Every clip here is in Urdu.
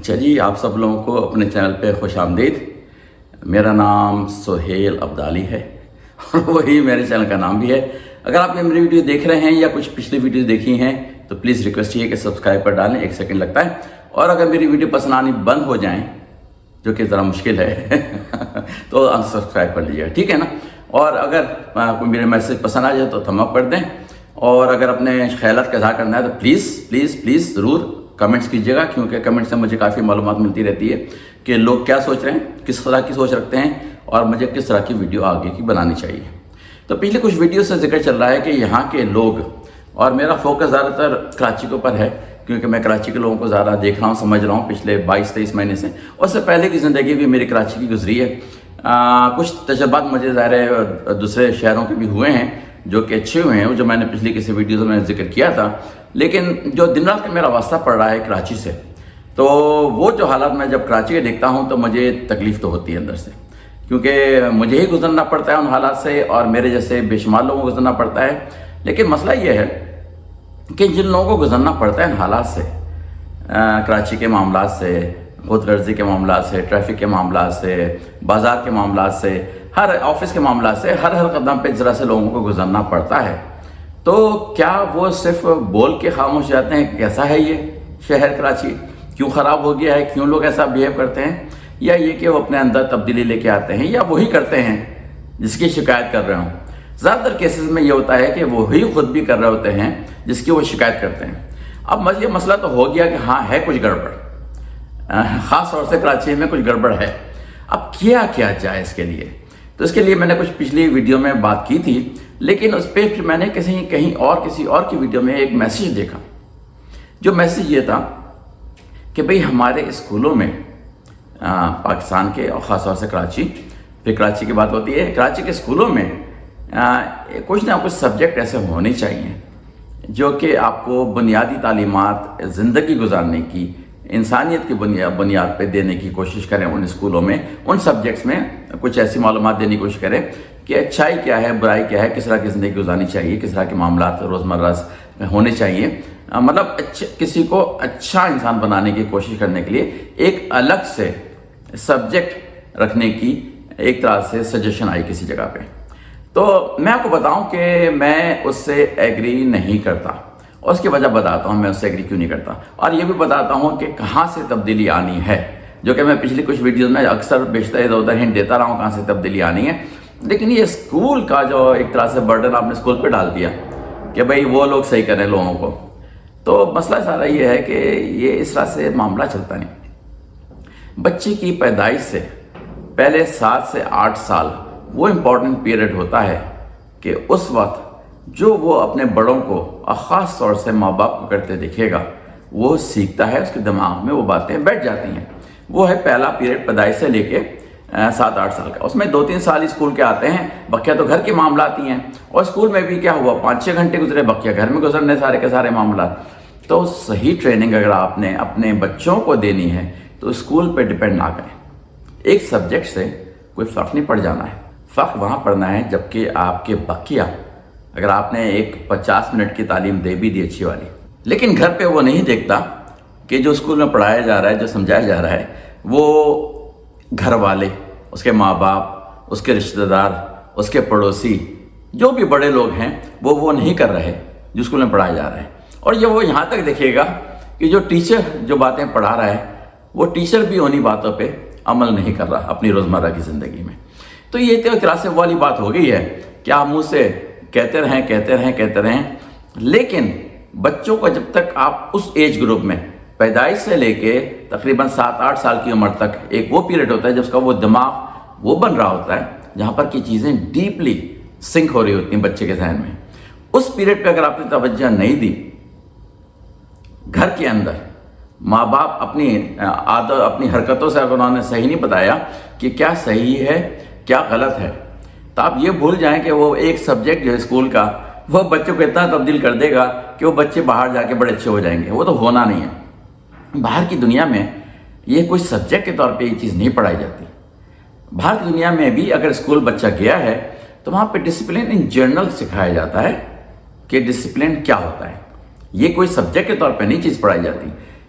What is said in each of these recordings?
اچھا جی، آپ سب لوگوں کو اپنے چینل پہ خوش آمدید۔ میرا نام سہیل عبدالی ہے اور وہی میرے چینل کا نام بھی ہے۔ اگر آپ نے میری ویڈیو دیکھ رہے ہیں یا کچھ پچھلی ویڈیو دیکھی ہیں تو پلیز ریکویسٹ یہ کہ سبسکرائب پر ڈالیں، 1 سیکنڈ لگتا ہے۔ اور اگر میری ویڈیو پسند آنی بند ہو جائیں، جو کہ ذرا مشکل ہے تو انسبسکرائب کر لیجیے، ٹھیک ہے نا۔ اور اگر کوئی میرے میسج پسند آ جائے تو تھم اپ کر دیں، اور اگر اپنے خیالات کا اظہار کرنا ہے تو پلیز ضرور کمنٹس کیجیے گا، کیونکہ کمنٹ سے مجھے کافی معلومات ملتی رہتی ہے کہ لوگ کیا سوچ رہے ہیں، کس طرح کی سوچ رکھتے ہیں، اور مجھے کس طرح کی ویڈیو آگے کی بنانی چاہیے۔ تو پچھلے کچھ ویڈیو سے ذکر چل رہا ہے کہ یہاں کے لوگ، اور میرا فوکس زیادہ تر کراچی کے اوپر ہے، کیونکہ میں کراچی کے لوگوں کو زیادہ دیکھ رہا ہوں، سمجھ رہا ہوں پچھلے 22-23 مہینے سے، اور اس سے پہلے کی زندگی بھی میری کراچی کی گزری ہے۔ کچھ تجربات مجھے ظاہر ہے دوسرے شہروں کے بھی ہوئے ہیں جو کہ اچھے ہوئے ہیں، جو میں نے پچھلی کسی ویڈیو میں ذکر کیا تھا، لیکن جو دن رات کا میرا واسطہ پڑ رہا ہے کراچی سے، تو وہ جو حالات میں جب کراچی کے دیکھتا ہوں تو مجھے تکلیف تو ہوتی ہے اندر سے، کیونکہ مجھے ہی گزرنا پڑتا ہے ان حالات سے، اور میرے جیسے بے شمار لوگوں کو گزرنا پڑتا ہے۔ لیکن مسئلہ یہ ہے کہ جن لوگوں کو گزرنا پڑتا ہے ان حالات سے، کراچی کے معاملات سے، خود غرضی کے معاملات سے، ٹریفک کے معاملات سے، بازار کے معاملات سے، ہر آفس کے معاملات سے، ہر قدم پہ ذرا سے لوگوں کو گزرنا پڑتا ہے، تو کیا وہ صرف بول کے خاموش جاتے ہیں کہ کیسا ہے یہ شہر کراچی، کیوں خراب ہو گیا ہے، کیوں لوگ ایسا بیہیو کرتے ہیں، یا یہ کہ وہ اپنے اندر تبدیلی لے کے آتے ہیں، یا وہی کرتے ہیں جس کی شکایت کر رہے ہوں؟ زیادہ تر کیسز میں یہ ہوتا ہے کہ وہی خود بھی کر رہے ہوتے ہیں جس کی وہ شکایت کرتے ہیں۔ اب یہ مسئلہ تو ہو گیا کہ ہاں ہے کچھ گڑبڑ، خاص طور سے کراچی میں کچھ گڑبڑ ہے۔ اب کیا جائے اس کے لیے؟ تو اس کے لیے میں نے کچھ پچھلی ویڈیو میں بات کی تھی، لیکن اس پہ میں نے کسی اور کی ویڈیو میں ایک میسیج دیکھا، جو میسیج یہ تھا کہ بھئی ہمارے اسکولوں میں پاکستان کے، اور خاص طور سے کراچی، پھر کراچی کی بات ہوتی ہے، کراچی کے اسکولوں میں کچھ نہ کچھ سبجیکٹ ایسے ہونے چاہیے جو کہ آپ کو بنیادی تعلیمات زندگی گزارنے کی، انسانیت کی بنیاد پہ دینے کی کوشش کریں۔ ان اسکولوں میں، ان سبجیکٹس میں کچھ ایسی معلومات دینے کی کوشش کریں کہ اچھائی کیا ہے، برائی کیا ہے، کس طرح کی زندگی گزارنی چاہیے، کس طرح کے معاملات روزمرہ ہونے چاہیے، مطلب کسی کو اچھا انسان بنانے کی کوشش کرنے کے لیے ایک الگ سے سبجیکٹ رکھنے کی ایک طرح سے سجیشن آئی کسی جگہ پہ۔ تو میں آپ کو بتاؤں کہ میں اس سے ایگری نہیں کرتا، اور اس کی وجہ بتاتا ہوں میں اس سے ایگری کیوں نہیں کرتا، اور یہ بھی بتاتا ہوں کہ کہاں سے تبدیلی آنی ہے، جو کہ میں پچھلی کچھ ویڈیوز میں اکثر بیشتر ادھر ادھر ہنٹ دیتا رہا ہوں کہاں سے تبدیلی آنی ہے۔ لیکن یہ اسکول کا جو ایک طرح سے برڈن آپ نے اسکول پہ ڈال دیا کہ بھئی وہ لوگ صحیح کریں لوگوں کو، تو مسئلہ سارا یہ ہے کہ یہ اس طرح سے معاملہ چلتا نہیں۔ بچے کی پیدائش سے پہلے 7 سے 8 سال وہ امپورٹنٹ پیریڈ ہوتا ہے کہ اس وقت جو وہ اپنے بڑوں کو، اور خاص طور سے ماں باپ کو کرتے دیکھے گا، وہ سیکھتا ہے، اس کے دماغ میں وہ باتیں بیٹھ جاتی ہیں۔ وہ ہے پہلا پیریڈ پیدائش سے لے کے 7-8 سال کا۔ اس میں 2-3 سال اسکول کے آتے ہیں، بقیہ تو گھر کے معاملات ہی ہیں، اور اسکول میں بھی کیا ہوا، 5-6 گھنٹے گزرے، بقیہ گھر میں گزرنے سارے کے سارے معاملات۔ تو صحیح ٹریننگ اگر آپ نے اپنے بچوں کو دینی ہے تو اسکول پہ ڈپینڈ نہ کریں۔ ایک سبجیکٹ سے کوئی فرق نہیں پڑ جانا ہے، فرق وہاں پڑنا ہے جبکہ آپ کے بقیہ، اگر آپ نے ایک 50 منٹ کی تعلیم دے بھی دی اچھی والی، لیکن گھر پہ وہ نہیں دیکھتا کہ جو اسکول میں پڑھایا جا رہا ہے، جو سمجھایا جا رہا ہے، وہ گھر والے، اس کے ماں باپ، اس کے رشتہ دار، اس کے پڑوسی، جو بھی بڑے لوگ ہیں، وہ نہیں کر رہے جو اسکول میں پڑھایا جا رہا ہے۔ اور یہ وہ یہاں تک دیکھے گا کہ جو ٹیچر جو باتیں پڑھا رہا ہے، وہ ٹیچر بھی انہی باتوں پہ عمل نہیں کر رہا اپنی روزمرہ کی زندگی میں۔ تو یہ تو ایک طرح سے والی بات ہو گئی ہے کہ آپ منہ سے کہتے رہیں، لیکن بچوں کو جب تک آپ اس ایج گروپ میں، پیدائش سے لے کے تقریباً 7-8 سال کی عمر تک، ایک وہ پیریڈ ہوتا ہے جب اس کا وہ دماغ وہ بن رہا ہوتا ہے جہاں پر کی چیزیں ڈیپلی سنک ہو رہی ہوتی ہیں بچے کے ذہن میں، اس پیریڈ پہ اگر آپ نے توجہ نہیں دی، گھر کے اندر ماں باپ اپنی عادت، اپنی حرکتوں سے اگر انہوں نے صحیح نہیں بتایا کہ کیا صحیح ہے کیا غلط ہے، تو آپ یہ بھول جائیں کہ وہ ایک سبجیکٹ جو ہے اسکول کا، وہ بچوں کو اتنا تبدیل کر دے گا کہ وہ بچے باہر جا کے بڑے اچھے ہو جائیں گے۔ وہ تو ہونا نہیں ہے۔ باہر کی دنیا میں یہ کوئی سبجیکٹ کے طور پہ یہ چیز نہیں پڑھائی جاتی۔ باہر کی دنیا میں بھی اگر اسکول بچہ گیا ہے تو وہاں پہ ڈسپلن ان جنرل سکھایا جاتا ہے کہ ڈسپلن کیا ہوتا ہے۔ یہ کوئی سبجیکٹ کے طور پہ نہیں چیز پڑھائی جاتی۔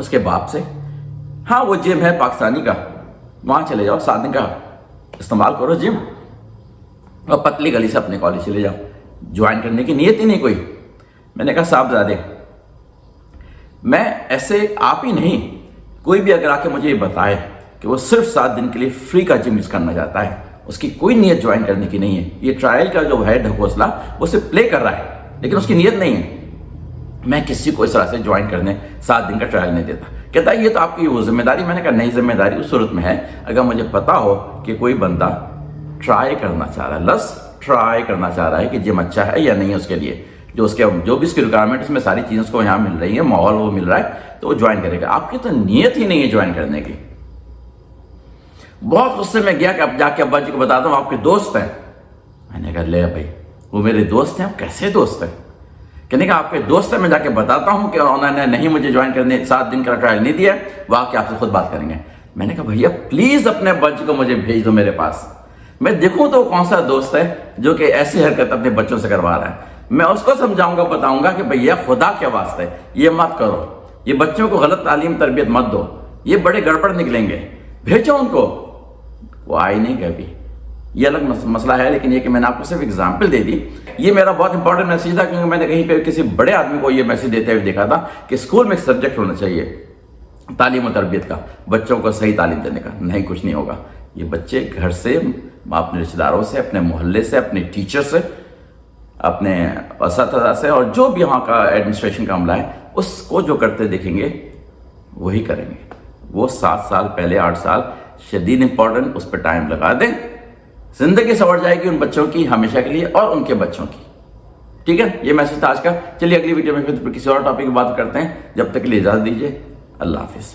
اس کے باپ سے، ہاں وہ جم ہے پاکستانی کا، وہاں چلے جاؤ، 7 دن کا استعمال کرو جم، اور پتلی گلی سے اپنے کالج چلے جاؤ، جوائن کرنے کی نیت ہی نہیں کوئی۔ میں نے کہا صاحبزادے، میں ایسے آپ ہی نہیں، کوئی بھی اگر آ کے مجھے یہ بتائے کہ وہ صرف 7 دن کے لیے فری کا جم یوز کرنا چاہتا ہے، اس کی کوئی نیت جوائن کرنے کی نہیں ہے، یہ ٹرائل کا جو ہے ڈھکوسلا وہ صرف پلے کر رہا ہے لیکن اس کی نیت نہیں ہے، میں کسی کو اس طرح سے جوائن کرنے 7 دن کا ٹرائل نہیں دیتا۔ کہتا ہے یہ تو آپ کی وہ ذمہ داری، میں نے کہا نہیں، ذمہ داری اس صورت میں ہے اگر مجھے پتا ہو کہ کوئی بندہ ٹرائی کرنا چاہ رہا ہے، لفظ ٹرائی کرنا چاہ رہا ہے کہ جم اچھا ہے یا نہیں، اس کے لیے جو بھی اس کی ریکوائرمنٹ، اس میں ساری چیزیں اس کو یہاں مل رہی ہیں، ماحول وہ مل رہا ہے، تو وہ جوائن کرے گا۔ آپ کی تو نیت ہی نہیں ہے جوائن کرنے کی۔ بہت غصے میں گیا کہ اب جا کے ابا جی کو بتاتا ہوں آپ کے دوست ہیں۔ میں نے کہا لے بھائی، وہ میرے دوست ہیں، کیسے دوست ہیں؟ کہنے کہ آپ کے دوست ہیں، میں جا کے بتاتا ہوں کہ انہوں نے نہیں مجھے جوائن کرنے 7 دن کا ٹرائل نہیں دیا، وہ آ کے آپ سے خود بات کریں گے۔ میں نے کہا بھیا پلیز اپنے ابا جی کو مجھے بھیج دو میرے پاس، میں دیکھوں تو کون سا دوست ہے جو کہ ایسی حرکت اپنے بچوں سے کروا رہا ہے، میں اس کو سمجھاؤں گا، بتاؤں گا کہ بھیا خدا کے واسطے یہ مت کرو، یہ بچوں کو غلط تعلیم تربیت مت دو، یہ بڑے گڑبڑ نکلیں گے، بھیجو ان کو۔ وہ آئی نہیں کبھی، یہ الگ مسئلہ ہے، لیکن یہ کہ میں نے آپ کو صرف اگزامپل دے دی۔ یہ میرا بہت امپورٹنٹ میسیج تھا، کیونکہ میں نے کہیں پہ کسی بڑے آدمی کو یہ میسیج دیتے ہوئے دیکھا تھا کہ اسکول میں ایک سبجیکٹ ہونا چاہیے تعلیم و تربیت کا، بچوں کو صحیح تعلیم دینے کا۔ نہیں، کچھ نہیں ہوگا، یہ بچے گھر سے، اپنے رشتہ داروں سے، اپنے محلے سے، اپنے ٹیچر سے، اپنے اساتذہ سے، اور جو بھی وہاں کا ایڈمنسٹریشن کا عملہ ہے، اس کو جو کرتے دیکھیں گے وہی کریں گے۔ وہ 7 سال پہلے، 8 سال شدید امپورٹنٹ، اس پہ ٹائم لگا دیں، زندگی سنور جائے گی ان بچوں کی ہمیشہ کے لیے اور ان کے بچوں کی۔ ٹھیک ہے، یہ میسج تھا آج کا۔ چلیے اگلی ویڈیو میں پھر کسی اور ٹاپک کی بات کرتے ہیں، جب تک کے لیے اجازت دیجیے، اللہ حافظ۔